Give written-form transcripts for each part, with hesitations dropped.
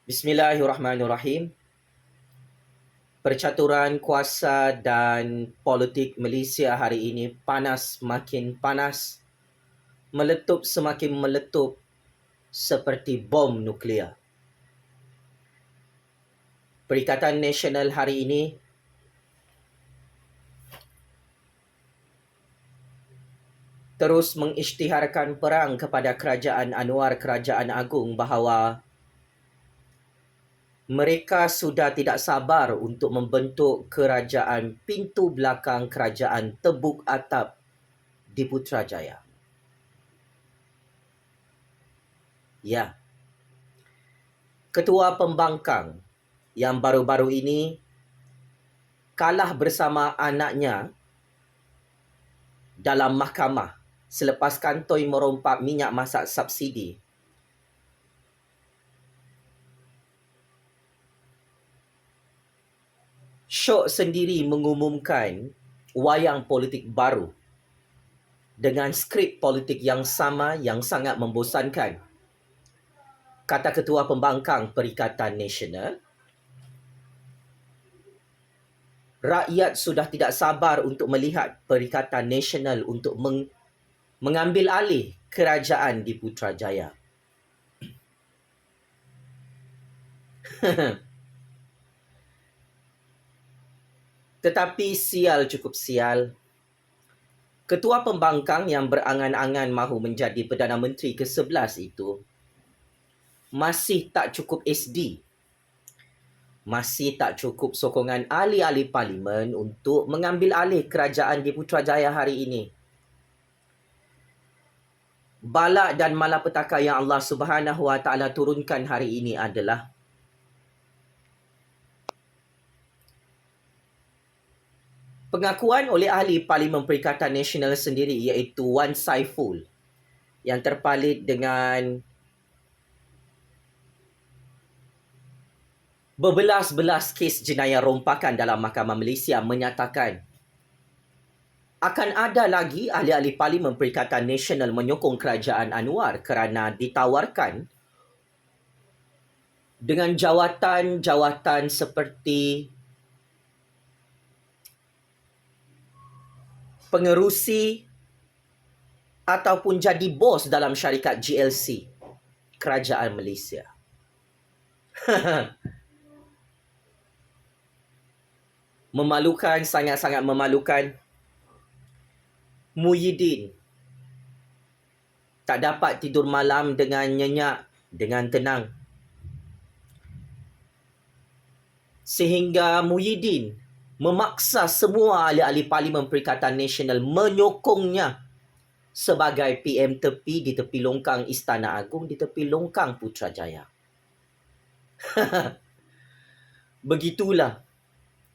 Bismillahirrahmanirrahim. Percaturan kuasa dan politik Malaysia hari ini panas makin panas, meletup semakin meletup seperti bom nuklear. Perikatan Nasional hari ini terus mengisytiharkan perang kepada Kerajaan Anwar Kerajaan Agung bahawa mereka sudah tidak sabar untuk membentuk kerajaan pintu belakang kerajaan tebuk atap di Putrajaya. Ya, Ketua Pembangkang yang baru-baru ini kalah bersama anaknya dalam mahkamah selepas kantoi merompak minyak masak subsidi. Syok sendiri mengumumkan wayang politik baru dengan skrip politik yang sama yang sangat membosankan. Kata Ketua Pembangkang Perikatan Nasional, rakyat sudah tidak sabar untuk melihat Perikatan Nasional untuk mengambil alih kerajaan di Putrajaya. Tetapi sial cukup sial. Ketua Pembangkang yang berangan-angan mahu menjadi Perdana Menteri ke-11 itu masih tak cukup SD. Masih tak cukup sokongan ahli-ahli parlimen untuk mengambil alih kerajaan di Putrajaya hari ini. Balak dan malapetaka yang Allah Subhanahu Wa Taala turunkan hari ini adalah pengakuan oleh ahli Parlimen Perikatan Nasional sendiri iaitu Wan Saiful yang terpalit dengan berbelas-belas kes jenayah rompakan dalam Mahkamah Malaysia menyatakan akan ada lagi ahli-ahli Parlimen Perikatan Nasional menyokong kerajaan Anwar kerana ditawarkan dengan jawatan-jawatan seperti pengerusi ataupun jadi bos dalam syarikat GLC Kerajaan Malaysia. Memalukan, sangat-sangat memalukan. Muhyiddin tak dapat tidur malam dengan nyenyak, dengan tenang. Sehingga Muhyiddin memaksa semua ahli-ahli Parlimen Perikatan Nasional menyokongnya sebagai PM tepi di tepi longkang Istana Agung, di tepi longkang Putrajaya. Begitulah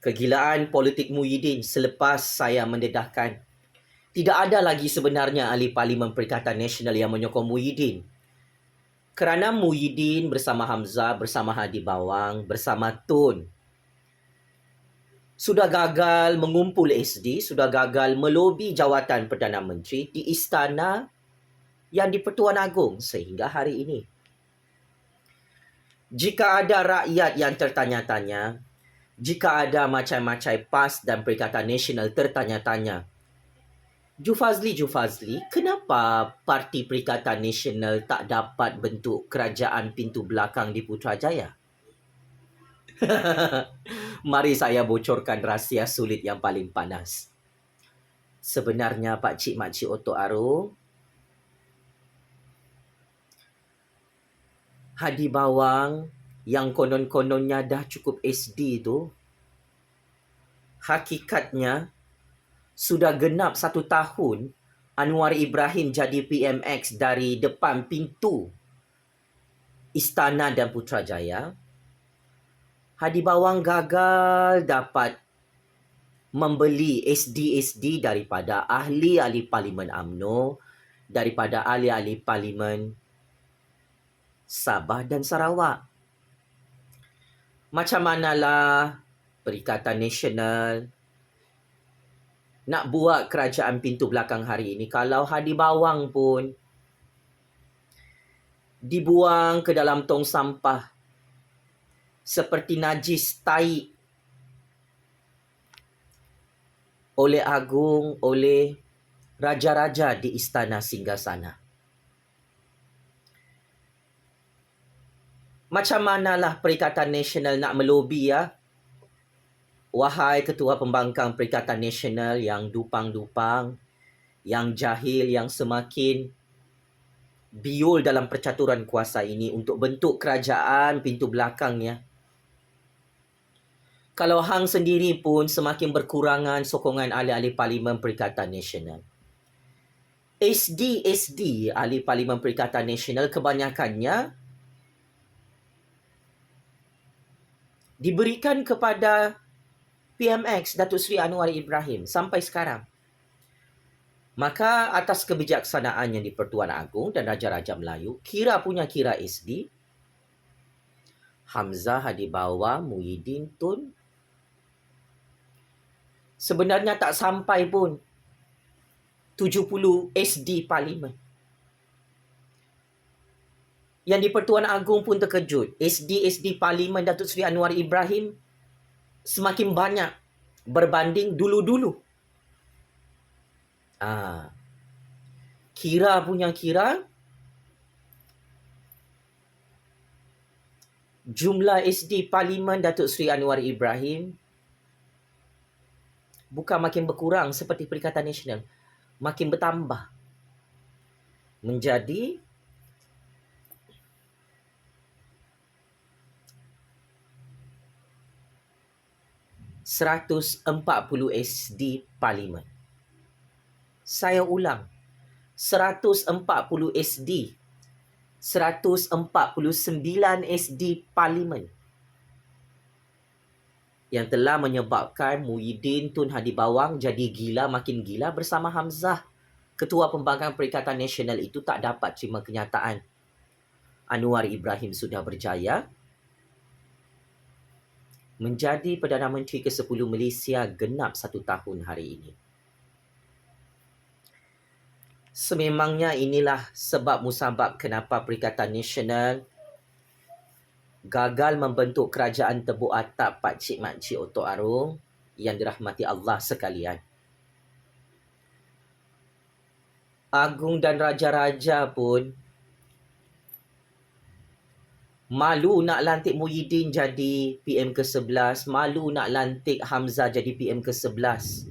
kegilaan politik Muhyiddin selepas saya mendedahkan. Tidak ada lagi sebenarnya ahli Parlimen Perikatan Nasional yang menyokong Muhyiddin. Kerana Muhyiddin bersama Hamzah, bersama Hadi Bawang, bersama Tun sudah gagal mengumpul SD, sudah gagal melobi jawatan Perdana Menteri di istana yang di Pertuan Agong sehingga hari ini. Jika ada rakyat yang tertanya-tanya, jika ada macam-macam PAS dan Perikatan Nasional tertanya-tanya, Jufazli, kenapa Parti Perikatan Nasional tak dapat bentuk kerajaan pintu belakang di Putrajaya? Mari saya bocorkan rahsia sulit yang paling panas. Sebenarnya Pak Cik Mak Cik Otok Aro, Hadi Bawang yang konon-kononnya dah cukup SD tu, hakikatnya sudah genap 1 tahun Anwar Ibrahim jadi PMX dari depan pintu Istana dan Putrajaya. Hadi Bawang gagal dapat membeli SD-SD daripada ahli-ahli Parlimen UMNO, daripada ahli-ahli Parlimen Sabah dan Sarawak. Macam manalah Perikatan Nasional nak buat kerajaan pintu belakang hari ini kalau Hadi Bawang pun dibuang ke dalam tong sampah seperti najis tai oleh agung, oleh raja-raja di istana singgasana. Macam manalah Perikatan Nasional nak melobi ya? Wahai Ketua Pembangkang Perikatan Nasional yang dupang-dupang, yang jahil, yang semakin biol dalam percaturan kuasa ini untuk bentuk kerajaan pintu belakangnya. Kalau hang sendiri pun semakin berkurangan sokongan ahli-ahli Parlimen Perikatan Nasional. SD ahli Parlimen Perikatan Nasional kebanyakannya diberikan kepada PMX Datuk Seri Anwar Ibrahim sampai sekarang. Maka atas kebijaksanaannya di Pertuan Agong dan Raja-Raja Melayu, kira SD, Hamzah Hadibawa, Muhyiddin Tun, sebenarnya tak sampai pun 70 SD Parlimen. Yang di Pertuan Agong pun terkejut. SD Parlimen Datuk Seri Anwar Ibrahim semakin banyak berbanding dulu-dulu. Kira jumlah SD Parlimen Datuk Seri Anwar Ibrahim bukan makin berkurang seperti Perikatan Nasional, makin bertambah menjadi 140 SD Parlimen. Saya ulang, 140 SD, 149 SD Parlimen yang telah menyebabkan Muhyiddin Tun Hadibawang jadi gila makin gila bersama Hamzah. Ketua Pembangkang Perikatan Nasional itu tak dapat terima kenyataan Anwar Ibrahim sudah berjaya menjadi Perdana Menteri ke-10 Malaysia genap 1 tahun hari ini. Sememangnya inilah sebab musabab kenapa Perikatan Nasional gagal membentuk kerajaan tebuk atap Pakcik Makcik Otok Arung yang dirahmati Allah sekalian. Agung dan Raja-Raja pun malu nak lantik Muhyiddin jadi PM ke-11, malu nak lantik Hamzah jadi PM ke-11.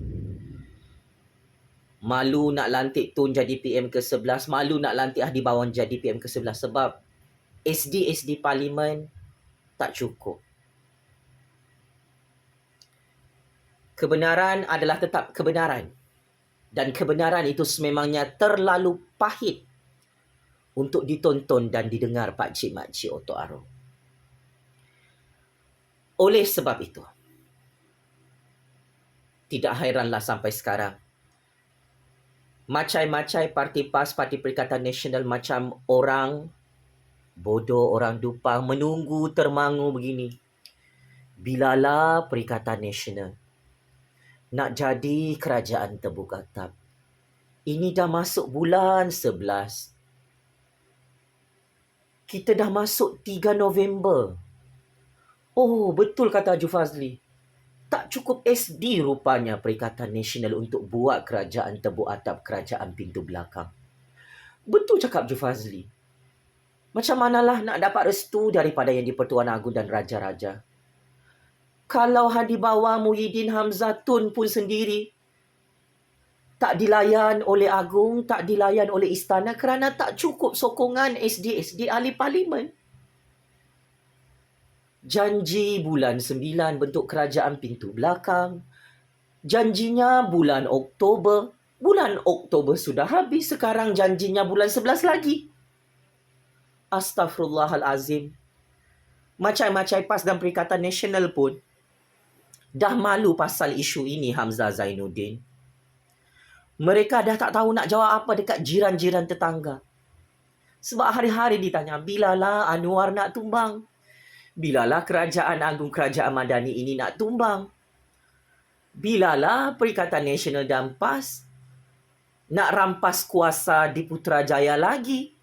Malu nak lantik Tun jadi PM ke-11, malu nak lantik Hadibawan jadi PM ke-11 sebab SD Parlimen tak cukup. Kebenaran adalah tetap kebenaran. Dan kebenaran itu sememangnya terlalu pahit untuk ditonton dan didengar Pakcik Makcik Otok Arung. Oleh sebab itu, tidak hairanlah sampai sekarang macai-macai parti PAS, Parti Perikatan Nasional macam orang bodoh, orang dupang menunggu termangu begini. Bilalah Perikatan Nasional nak jadi kerajaan tebuk atap? Ini dah masuk bulan 11. Kita dah masuk 3 November. Oh, betul kata Haji Fazli. Tak cukup SD rupanya Perikatan Nasional untuk buat kerajaan tebuk atap, kerajaan pintu belakang. Betul cakap Haji Fazli. Macam manalah nak dapat restu daripada yang di Pertuan Agong dan Raja-Raja? Kalau Hadibawa, Muhyiddin, Hamzah, Tun pun sendiri tak dilayan oleh Agong, tak dilayan oleh istana kerana tak cukup sokongan SD ahli Parlimen. Janji bulan 9 bentuk kerajaan pintu belakang. Janjinya bulan Oktober. Bulan Oktober sudah habis, sekarang janjinya bulan 11 lagi. Astaghfirullahalazim. Macai-macai PAS dan Perikatan Nasional pun dah malu pasal isu ini, Hamzah Zainuddin. Mereka dah tak tahu nak jawab apa dekat jiran-jiran tetangga. Sebab hari-hari ditanya, bilalah Anwar nak tumbang? Bilalah Kerajaan Agung Kerajaan Madani ini nak tumbang? Bilalah Perikatan Nasional dan PAS nak rampas kuasa di Putrajaya lagi?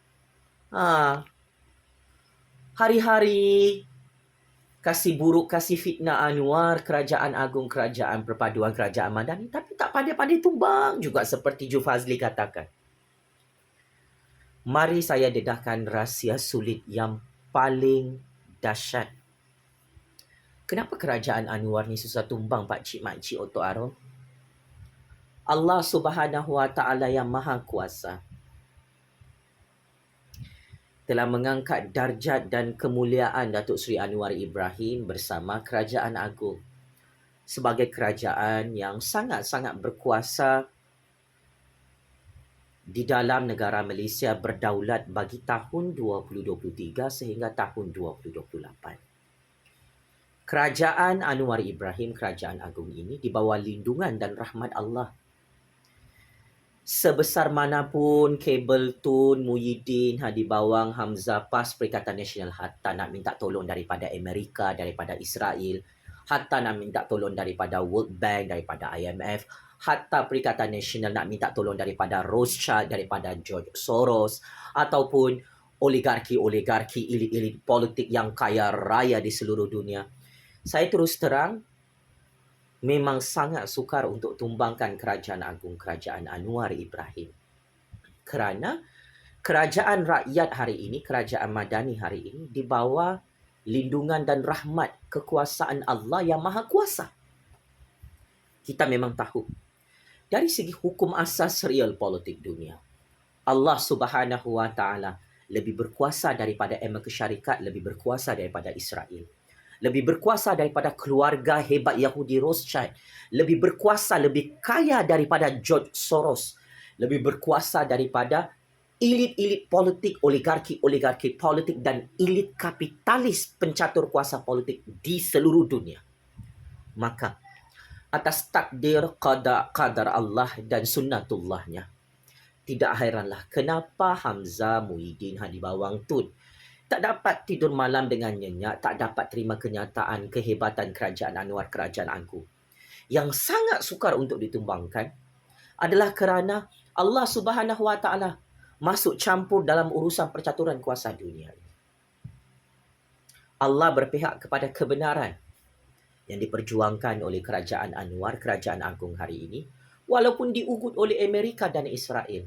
Hari-hari kasih buruk, kasih fitnah Anwar, kerajaan agung, kerajaan perpaduan, kerajaan Madani, tapi tak pandai-pandai tumbang juga seperti Jufazli katakan. Mari saya dedahkan rahsia sulit yang paling dahsyat. Kenapa kerajaan Anwar ni susah tumbang Pak Cik Mak Cik Otok Arom? Allah Subhanahu Wa Taala yang Maha Kuasa telah mengangkat darjat dan kemuliaan Datuk Seri Anwar Ibrahim bersama Kerajaan Agung sebagai kerajaan yang sangat-sangat berkuasa di dalam negara Malaysia berdaulat bagi tahun 2023 sehingga tahun 2028. Kerajaan Anwar Ibrahim, Kerajaan Agung ini di bawah lindungan dan rahmat Allah. Sebesar manapun kabel Tun, Muhyiddin, Hadi Bawang, Hamzah, PAS, Perikatan Nasional hatta nak minta tolong daripada Amerika, daripada Israel, hatta nak minta tolong daripada World Bank, daripada IMF, hatta Perikatan Nasional nak minta tolong daripada Rothschild, daripada George Soros, ataupun oligarki-oligarki, elit-elit politik yang kaya raya di seluruh dunia. Saya terus terang, memang sangat sukar untuk tumbangkan Kerajaan Agung Kerajaan Anwar Ibrahim. Kerana kerajaan rakyat hari ini, kerajaan Madani hari ini di bawah lindungan dan rahmat kekuasaan Allah yang Maha Kuasa. Kita memang tahu dari segi hukum asas real politik dunia, Allah Subhanahu Wa Taala lebih berkuasa daripada Amerika Syarikat, lebih berkuasa daripada Israel. Lebih berkuasa daripada keluarga hebat Yahudi Rothschild, lebih berkuasa, lebih kaya daripada George Soros, lebih berkuasa daripada elit-elit politik, oligarki-oligarki politik dan elit kapitalis pencatur kuasa politik di seluruh dunia. Maka atas takdir qadar Allah dan sunnatullahnya, tidak hairanlah kenapa Hamzah, Muhyiddin, Hadi Bawang Tun tak dapat tidur malam dengan nyenyak, tak dapat terima kenyataan kehebatan Kerajaan Anwar, Kerajaan Agung. Yang sangat sukar untuk ditumbangkan adalah kerana Allah Subhanahu Wa Taala masuk campur dalam urusan percaturan kuasa dunia. Allah berpihak kepada kebenaran yang diperjuangkan oleh Kerajaan Anwar, Kerajaan Agung hari ini, walaupun diugut oleh Amerika dan Israel.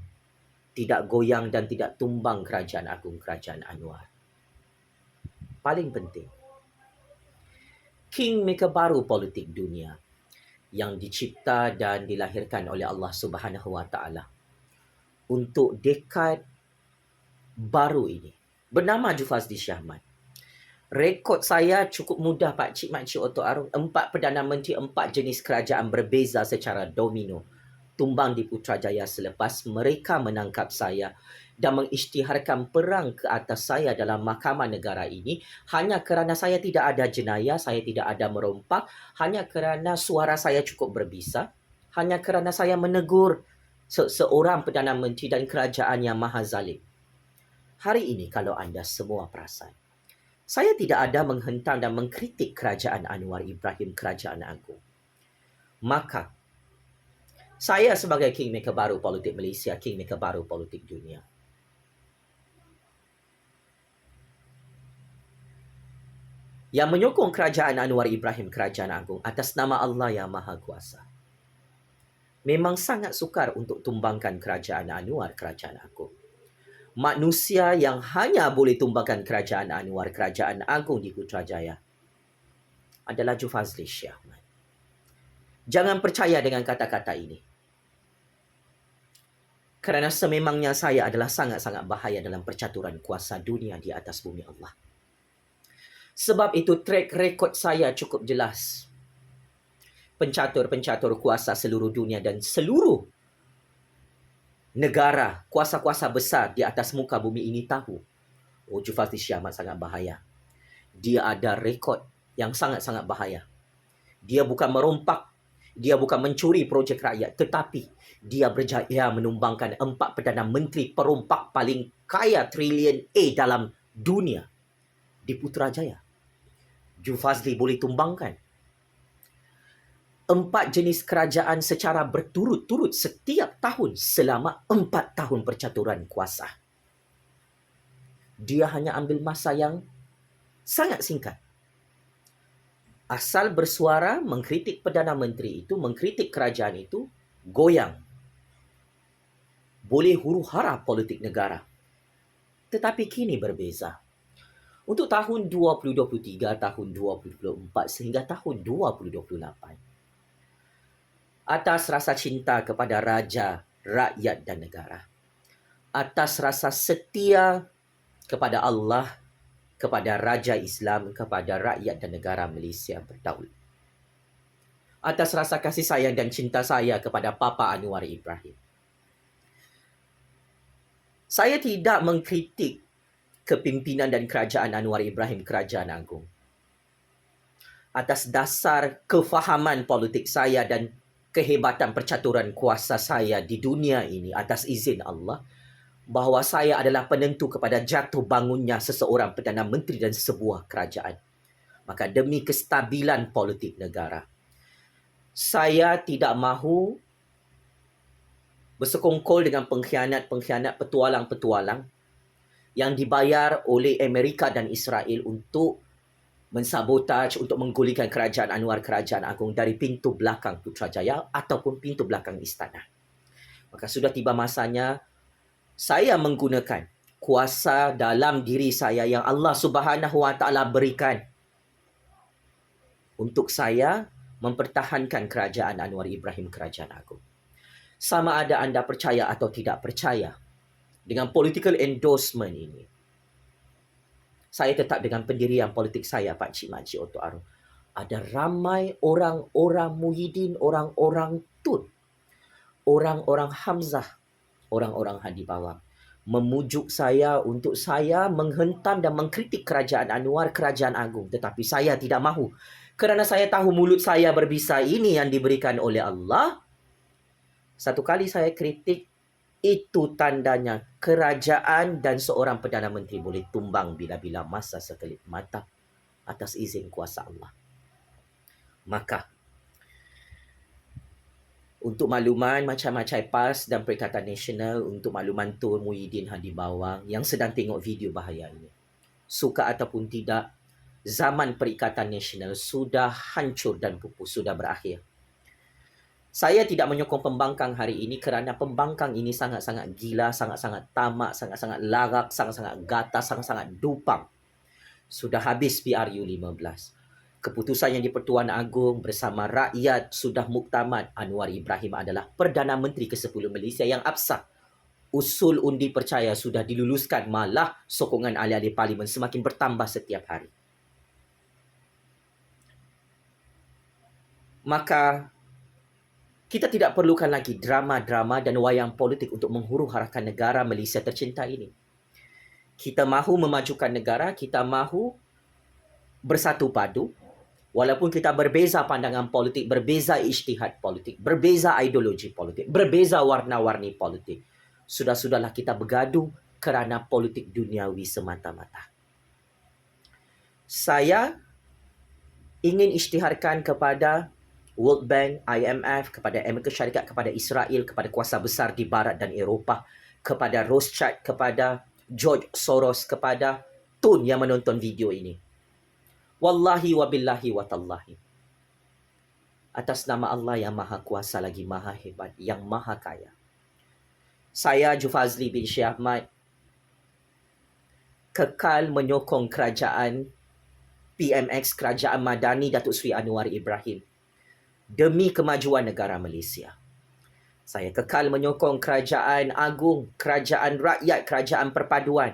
Tidak goyang dan tidak tumbang Kerajaan Agung, Kerajaan Anwar. Paling penting, kingmaker baru politik dunia yang dicipta dan dilahirkan oleh Allah Subhanahu Wa Taala untuk dekad baru ini bernama Jufazli Syahmat. Rekod saya cukup mudah Pak Cik Mak Cik Otok Arom. 4 Perdana Menteri, 4 jenis kerajaan berbeza secara domino tumbang di Putrajaya selepas mereka menangkap saya dan mengisytiharkan perang ke atas saya dalam mahkamah negara ini hanya kerana saya tidak ada jenayah, saya tidak ada merompak, hanya kerana suara saya cukup berbisa, hanya kerana saya menegur seorang Perdana Menteri dan kerajaan yang maha zalim. Hari ini kalau anda semua perasan, saya tidak ada menghentam dan mengkritik Kerajaan Anwar Ibrahim, Kerajaan Agung. Maka saya sebagai kingmaker baru politik Malaysia, kingmaker baru politik dunia, yang menyokong Kerajaan Anwar Ibrahim, Kerajaan Agung atas nama Allah yang Maha Kuasa, memang sangat sukar untuk tumbangkan Kerajaan Anwar, Kerajaan Agung. Manusia yang hanya boleh tumbangkan Kerajaan Anwar, Kerajaan Agung di Putrajaya adalah Jufazli Syahmat. Jangan percaya dengan kata-kata ini. Kerana sememangnya saya adalah sangat-sangat bahaya dalam percaturan kuasa dunia di atas bumi Allah. Sebab itu track record saya cukup jelas. Pencatur-pencatur kuasa seluruh dunia dan seluruh negara, kuasa-kuasa besar di atas muka bumi ini tahu, oh, Jufazli Syahmat sangat bahaya. Dia ada rekod yang sangat-sangat bahaya. Dia bukan merompak, dia bukan mencuri projek rakyat, tetapi dia berjaya menumbangkan 4 Perdana Menteri perompak paling kaya trilion A dalam dunia di Putrajaya. Jufazli boleh tumbangkan 4 jenis kerajaan secara berturut-turut setiap tahun selama 4 tahun percaturan kuasa. Dia hanya ambil masa yang sangat singkat. Asal bersuara mengkritik Perdana Menteri itu, mengkritik kerajaan itu, goyang. Boleh huru-hara politik negara. Tetapi kini berbeza. Untuk tahun 2023, tahun 2024 sehingga tahun 2028, atas rasa cinta kepada raja, rakyat dan negara, atas rasa setia kepada Allah, kepada Raja Islam, kepada rakyat dan negara Malaysia berdaulat, atas rasa kasih sayang dan cinta saya kepada Papa Anwar Ibrahim, saya tidak mengkritik kepimpinan dan kerajaan Anwar Ibrahim, Kerajaan Agung. Atas dasar kefahaman politik saya dan kehebatan percaturan kuasa saya di dunia ini, atas izin Allah, bahawa saya adalah penentu kepada jatuh bangunnya seseorang Perdana Menteri dan sebuah kerajaan. Maka demi kestabilan politik negara, saya tidak mahu bersekongkol dengan pengkhianat-pengkhianat, petualang-petualang yang dibayar oleh Amerika dan Israel untuk mensabotaj, untuk menggulingkan kerajaan Anwar, Kerajaan Agung dari pintu belakang Putrajaya ataupun pintu belakang istana. Maka sudah tiba masanya saya menggunakan kuasa dalam diri saya yang Allah Subhanahu Wa Taala berikan untuk saya mempertahankan kerajaan Anwar Ibrahim, Kerajaan Agung. Sama ada anda percaya atau tidak percaya dengan political endorsement ini, saya tetap dengan pendirian politik saya, Pak Cik Makcik Oto Arung. Ada ramai orang-orang Muhyiddin, orang-orang Tun, orang-orang Hamzah, orang-orang Hadi Bawang memujuk saya untuk saya menghentam dan mengkritik kerajaan Anwar, Kerajaan Agung. Tetapi saya tidak mahu. Kerana saya tahu mulut saya berbisa ini yang diberikan oleh Allah. Satu kali saya kritik, itu tandanya kerajaan dan seorang Perdana Menteri boleh tumbang bila-bila masa sekelip mata atas izin kuasa Allah. Maka, untuk makluman macam-macam PAS dan Perikatan Nasional, untuk makluman Tun Muhyiddin Hadi Bawang yang sedang tengok video bahaya ini, suka ataupun tidak, zaman Perikatan Nasional sudah hancur dan pupus, sudah berakhir. Saya tidak menyokong pembangkang hari ini kerana pembangkang ini sangat-sangat gila, sangat-sangat tamak, sangat-sangat larak, sangat-sangat gatas, sangat-sangat dupang. Sudah habis PRU 15. Keputusan yang di-Pertuan Agong bersama rakyat sudah muktamad. Anwar Ibrahim adalah Perdana Menteri ke-10 Malaysia yang absah. Usul undi percaya sudah diluluskan, malah sokongan ahli-ahli parlimen semakin bertambah setiap hari. Maka kita tidak perlukan lagi drama-drama dan wayang politik untuk menghuru-harakan negara Malaysia tercinta ini. Kita mahu memajukan negara, kita mahu bersatu padu. Walaupun kita berbeza pandangan politik, berbeza ijtihad politik, berbeza ideologi politik, berbeza warna-warni politik. Sudah-sudahlah kita bergaduh kerana politik duniawi semata-mata. Saya ingin isytiharkan kepada World Bank, IMF, kepada Amerika Syarikat, kepada Israel, kepada kuasa besar di Barat dan Eropah, kepada Rothschild, kepada George Soros, kepada Tun yang menonton video ini. Wallahi wa billahi wa tallahi. Atas nama Allah yang Maha Kuasa lagi Maha Hebat, yang Maha Kaya, saya Jufazli bin Syekh Ahmad kekal menyokong kerajaan PMX, Kerajaan Madani Datuk Seri Anwar Ibrahim demi kemajuan negara Malaysia. Saya kekal menyokong Kerajaan Agung, Kerajaan Rakyat, Kerajaan Perpaduan,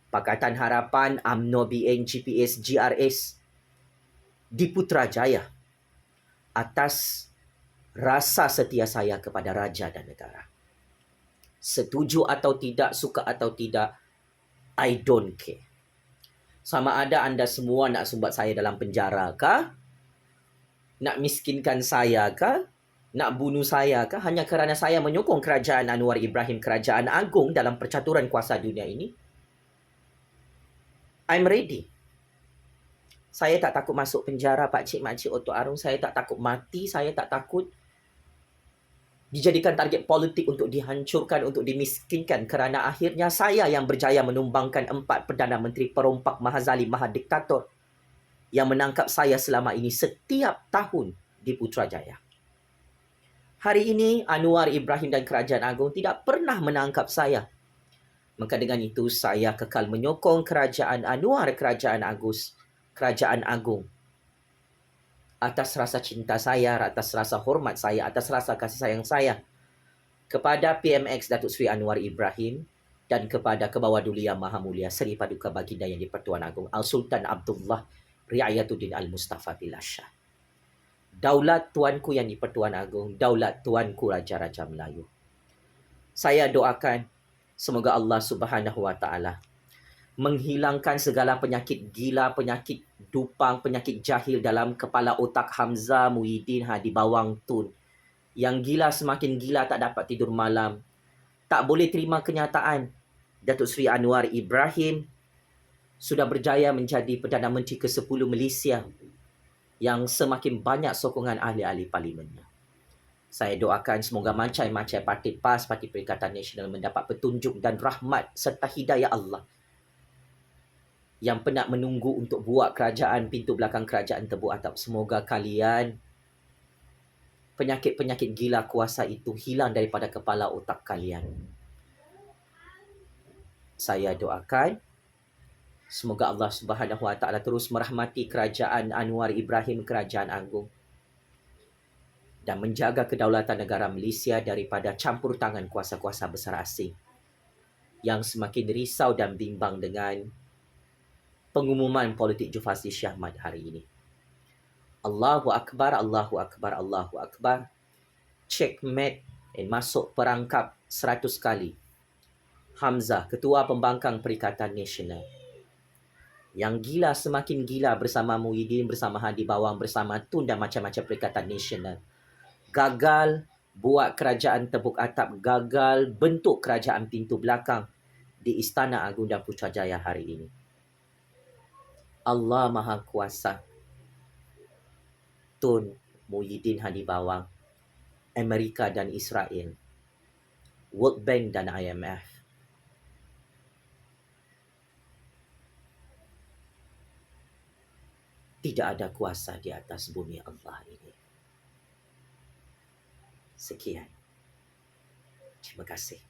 Pakatan Harapan, UMNO, BN, GPS, GRS di Putrajaya atas rasa setia saya kepada raja dan negara. Setuju atau tidak, suka atau tidak, I don't care. Sama ada anda semua nak sumbat saya dalam penjara kah? Nak miskinkan saya kah? Nak bunuh saya kah? Hanya kerana saya menyokong kerajaan Anwar Ibrahim, Kerajaan Agung dalam percaturan kuasa dunia ini? I'm ready. Saya tak takut masuk penjara, Pak Cik Makcik Oto Arung. Saya tak takut mati. Saya tak takut dijadikan target politik untuk dihancurkan, untuk dimiskinkan. Kerana akhirnya saya yang berjaya menumbangkan 4 Perdana Menteri perompak, maha zalim, maha diktator. yang menangkap saya selama ini setiap tahun di Putrajaya. Hari ini Anwar Ibrahim dan Kerajaan Agung tidak pernah menangkap saya. Maka dengan itu saya kekal menyokong Kerajaan Anwar, Kerajaan Agung atas rasa cinta saya, atas rasa hormat saya, atas rasa kasih sayang saya kepada PMX Datuk Seri Anwar Ibrahim dan kepada Kebawah-Duli Yang Maha Mulia Seri Paduka Baginda Yang di-Pertuan Agong Al-Sultan Abdullah Riayatuddin Al-Mustafa Billah Shah. Daulat tuanku yang di-Pertuan Agong, daulat tuanku Raja-Raja Melayu. Saya doakan semoga Allah Subhanahu Wa Taala menghilangkan segala penyakit gila, penyakit dupang, penyakit jahil dalam kepala otak Hamzah Muhyiddin Hadi Bawang Tun. Yang gila semakin gila, tak dapat tidur malam, tak boleh terima kenyataan Datuk Seri Anwar Ibrahim sudah berjaya menjadi Perdana Menteri ke-10 Malaysia yang semakin banyak sokongan ahli-ahli parlimennya. Saya doakan semoga macam-macam parti PAS, Parti Perikatan Nasional mendapat petunjuk dan rahmat serta hidayah Allah yang penat menunggu untuk buat kerajaan pintu belakang kerajaan tebuk atap. Semoga kalian penyakit-penyakit gila kuasa itu hilang daripada kepala otak kalian. Saya doakan semoga Allah Subhanahu Wa Taala terus merahmati Kerajaan Anwar Ibrahim, Kerajaan Agung, dan menjaga kedaulatan negara Malaysia daripada campur tangan kuasa-kuasa besar asing yang semakin risau dan bimbang dengan pengumuman politik Julfazli Syahmad hari ini. Allahu Akbar, Allahu Akbar, Allahu Akbar. Checkmate dan masuk perangkap 100 kali. Hamzah, Ketua Pembangkang Perikatan Nasional. Yang gila semakin gila bersama Muhyiddin, bersama Hadi Bawang, bersama Tun dan macam-macam Perikatan Nasional. Gagal buat kerajaan tebuk atap, gagal bentuk kerajaan pintu belakang di Istana Agung dan Putrajaya hari ini. Allah Maha Kuasa. Tun, Muhyiddin Hadi Bawang, Amerika dan Israel, World Bank dan IMF. Tidak ada kuasa di atas bumi Allah ini. Sekian. Terima kasih.